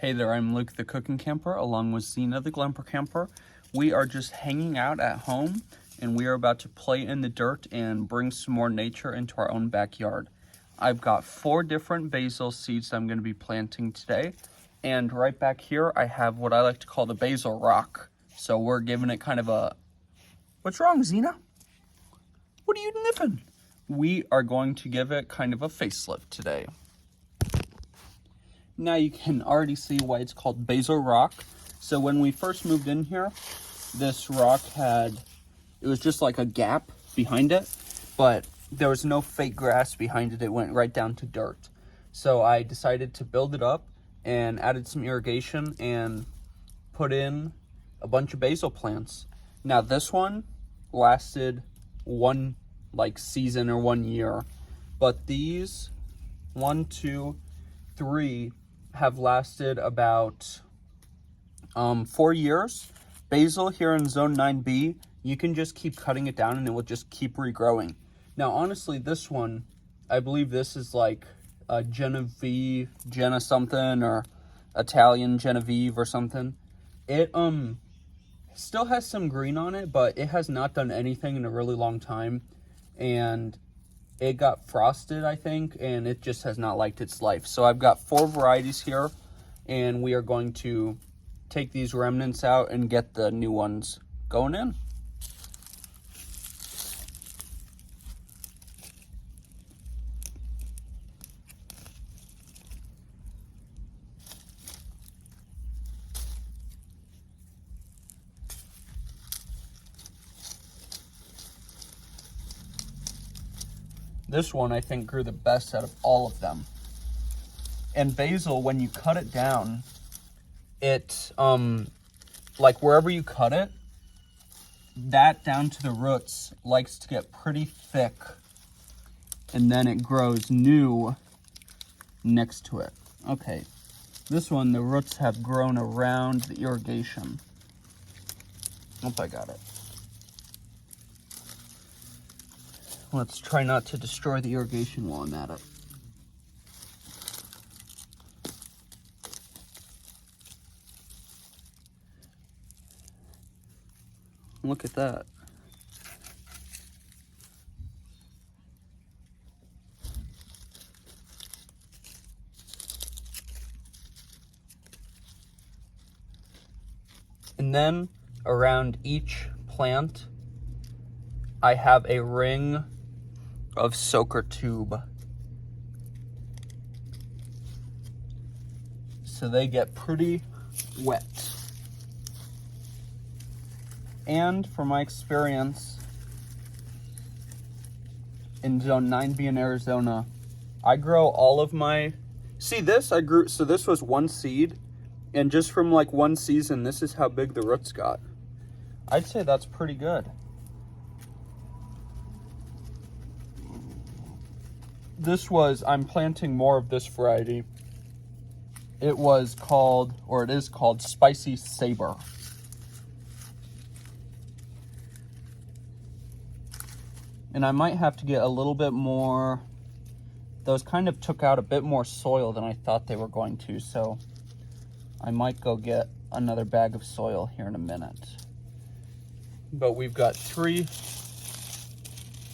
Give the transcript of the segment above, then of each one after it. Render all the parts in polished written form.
Hey there, I'm Luke the Cookin Camper along with Zena the Glamper Camper. We are just hanging out at home and we are about to play in the dirt and bring some more nature into our own backyard. I've got 4 different basil seeds that I'm going to be planting today. And right back here I have what I like to call the basil rock. So we're giving it kind of a... What's wrong, Zena? What are you nipping? We are going to give it kind of a facelift today. Now you can already see why it's called basil rock. So when we first moved in here, this rock it was just like a gap behind it, but there was no fake grass behind it. It went right down to dirt. So I decided to build it up and added some irrigation and put in a bunch of basil plants. Now this one lasted one season or 1 year, but these 1, 2, 3 have lasted about 4 years. Basil here in zone 9B, you can just keep cutting it down and it will just keep regrowing. Now honestly, this one, I believe this is like a genovese, Jenna something, or Italian Genevieve or something. It still has some green on it, but it has not done anything in a really long time, and it got frosted, I think, and it just has not liked its life. So I've got 4 varieties here, and we are going to take these remnants out and get the new ones going in. This one, I think, grew the best out of all of them. And basil, when you cut it down, it, like wherever you cut it, that down to the roots likes to get pretty thick. And then it grows new next to it. Okay, this one, the roots have grown around the irrigation. Hope I got it. Let's try not to destroy the irrigation while I'm at it. Look at that. And then around each plant, I have a ring of soaker tube. So they get pretty wet. And from my experience in zone 9B in Arizona, I grow all of my, see this, I grew, so this was 1 seed, and just from like 1 season, this is how big the roots got. I'd say that's pretty good. I'm planting more of this variety. It was called, or it is called, spicy saber. And I might have to get a little bit more, those kind of took out a bit more soil than I thought they were going to, so I might go get another bag of soil here in a minute. But we've got three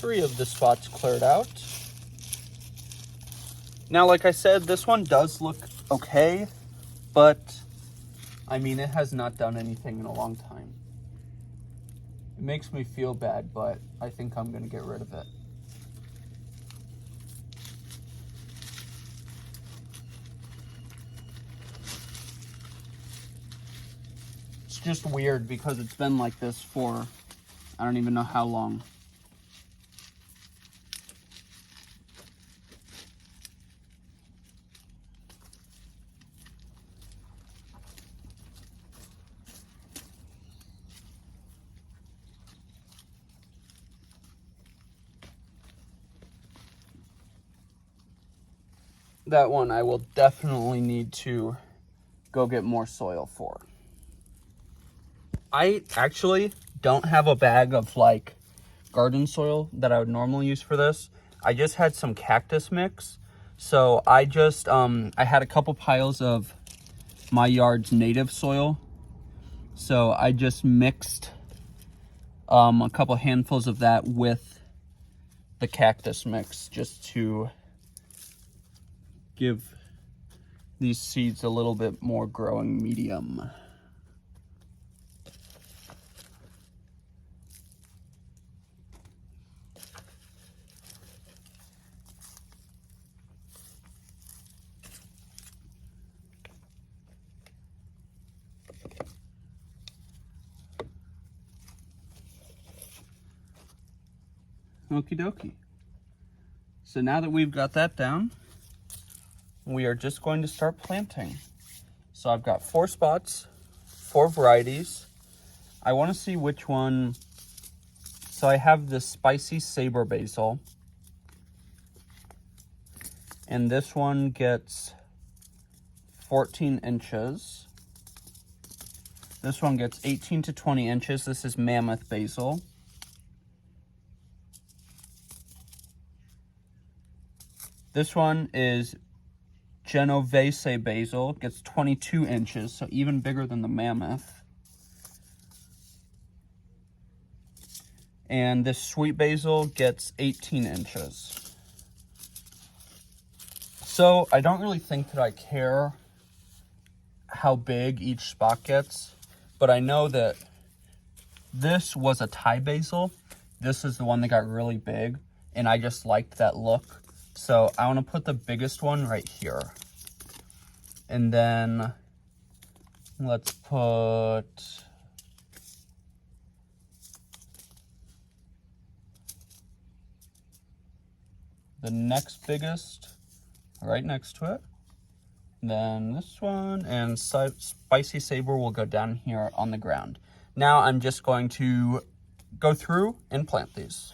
of the spots cleared out. Now, like I said, this one does look okay, but I mean, it has not done anything in a long time. It makes me feel bad, but I think I'm going to get rid of it. It's just weird because it's been like this for, I don't even know how long. That one I will definitely need to go get more soil for. I actually don't have a bag of like garden soil that I would normally use for this. I just had some cactus mix. So I just, I had a couple piles of my yard's native soil. So I just mixed a couple handfuls of that with the cactus mix just to give these seeds a little bit more growing medium. Okie dokie. So now that we've got that down, we are just going to start planting. So I've got 4 spots, 4 varieties. I want to see which one. So I have this spicy saber basil. And this one gets 14 inches. This one gets 18 to 20 inches. This is mammoth basil. This one is genovese basil, gets 22 inches, so even bigger than the mammoth. And this sweet basil gets 18 inches. So I don't really think that I care how big each spot gets, but I know that this was a Thai basil. This is the one that got really big, and I just liked that look. So I want to put the biggest one right here. And then let's put the next biggest right next to it. Then this one, and spicy saber will go down here on the ground. Now I'm just going to go through and plant these.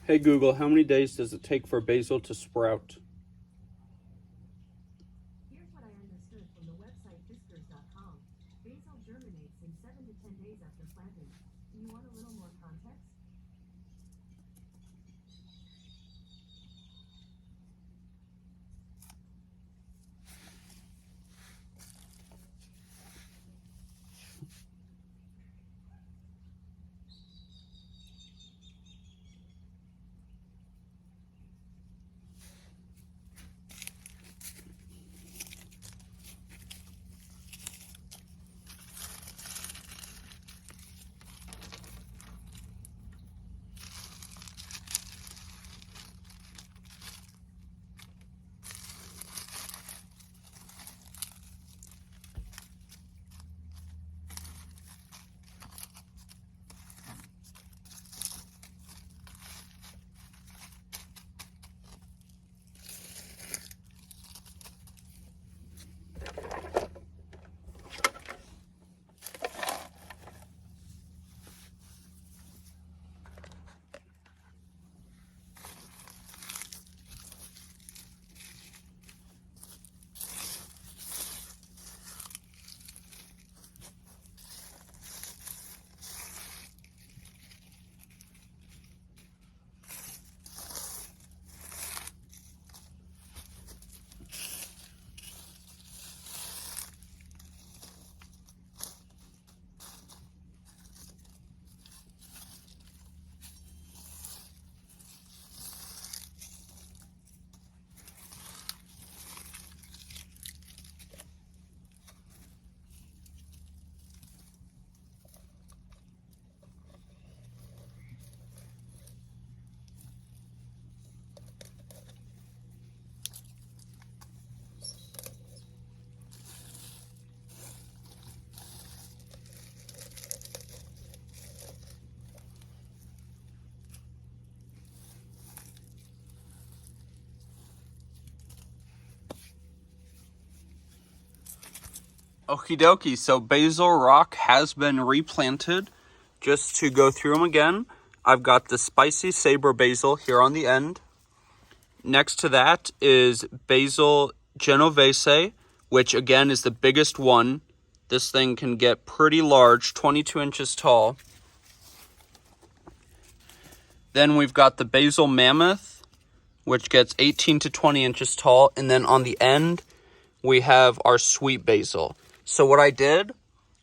Hey Google, how many days does it take for basil to sprout? Here's what I understood from the website whiskers.com. Basil germinates in 7 to 10 days after planting. Do you want a little more context? Okie dokie, so Basil Rock has been replanted. Just to go through them again, I've got the spicy saber basil here on the end. Next to that is Basil genovese, which again is the biggest one. This thing can get pretty large, 22 inches tall. Then we've got the Basil mammoth, which gets 18 to 20 inches tall. And then on the end, we have our sweet basil. So what I did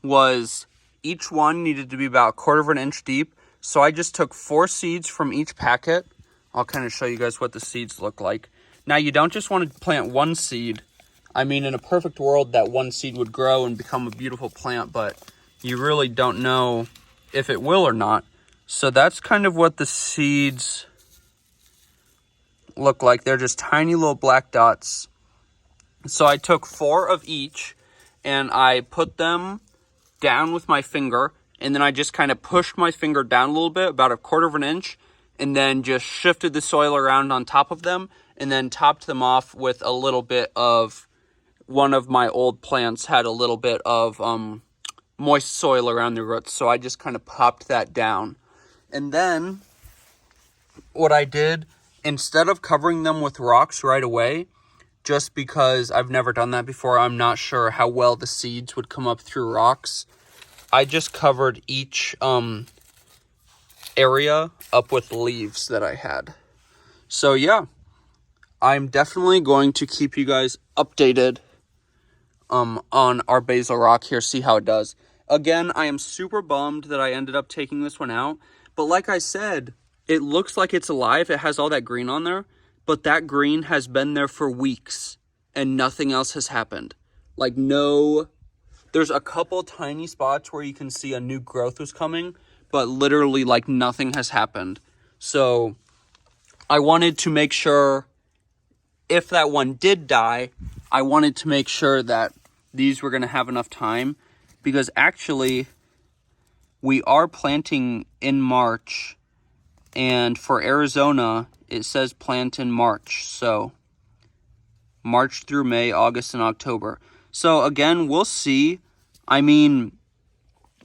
was each one needed to be about 1/4 of an inch deep. So I just took 4 seeds from each packet. I'll kind of show you guys what the seeds look like. Now, you don't just want to plant one seed. I mean, in a perfect world, that one seed would grow and become a beautiful plant, but you really don't know if it will or not. So that's kind of what the seeds look like. They're just tiny little black dots. So I took 4 of each and I put them down with my finger, and then I just kind of pushed my finger down a little bit, about 1/4 of an inch, and then just shifted the soil around on top of them, and then topped them off with a little bit of, one of my old plants had a little bit of moist soil around the roots, so I just kind of popped that down. And then what I did, instead of covering them with rocks right away, just because I've never done that before, I'm not sure how well the seeds would come up through rocks, I just covered each area up with leaves that I had. So yeah, I'm definitely going to keep you guys updated on our basil rock here, see how it does. Again, I am super bummed that I ended up taking this one out, but like I said, it looks like it's alive. It has all that green on there, but that green has been there for weeks and nothing else has happened. Like, no, there's a couple tiny spots where you can see a new growth was coming, but literally like nothing has happened. So I wanted to make sure, if that one did die, I wanted to make sure that these were going to have enough time, because actually we are planting in March, and for Arizona it says plant in March. So March through May, August, and October. So again, we'll see. I mean,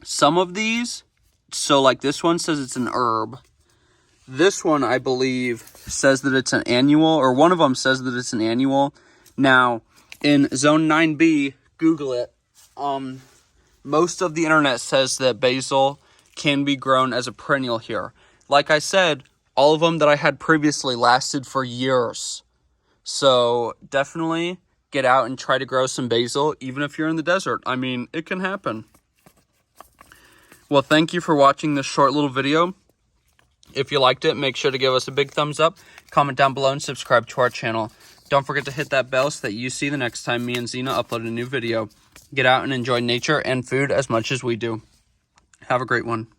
some of these, so like this one says it's an herb. This one, I believe, says that it's an annual, or one of them says that it's an annual. Now, in Zone 9B, Google it. Most of the internet says that basil can be grown as a perennial here. Like I said, all of them that I had previously lasted for years. So definitely get out and try to grow some basil, even if you're in the desert. I mean, it can happen. Well, thank you for watching this short little video. If you liked it, make sure to give us a big thumbs up, comment down below, and subscribe to our channel. Don't forget to hit that bell so that you see the next time me and Zena upload a new video. Get out and enjoy nature and food as much as we do. Have a great one.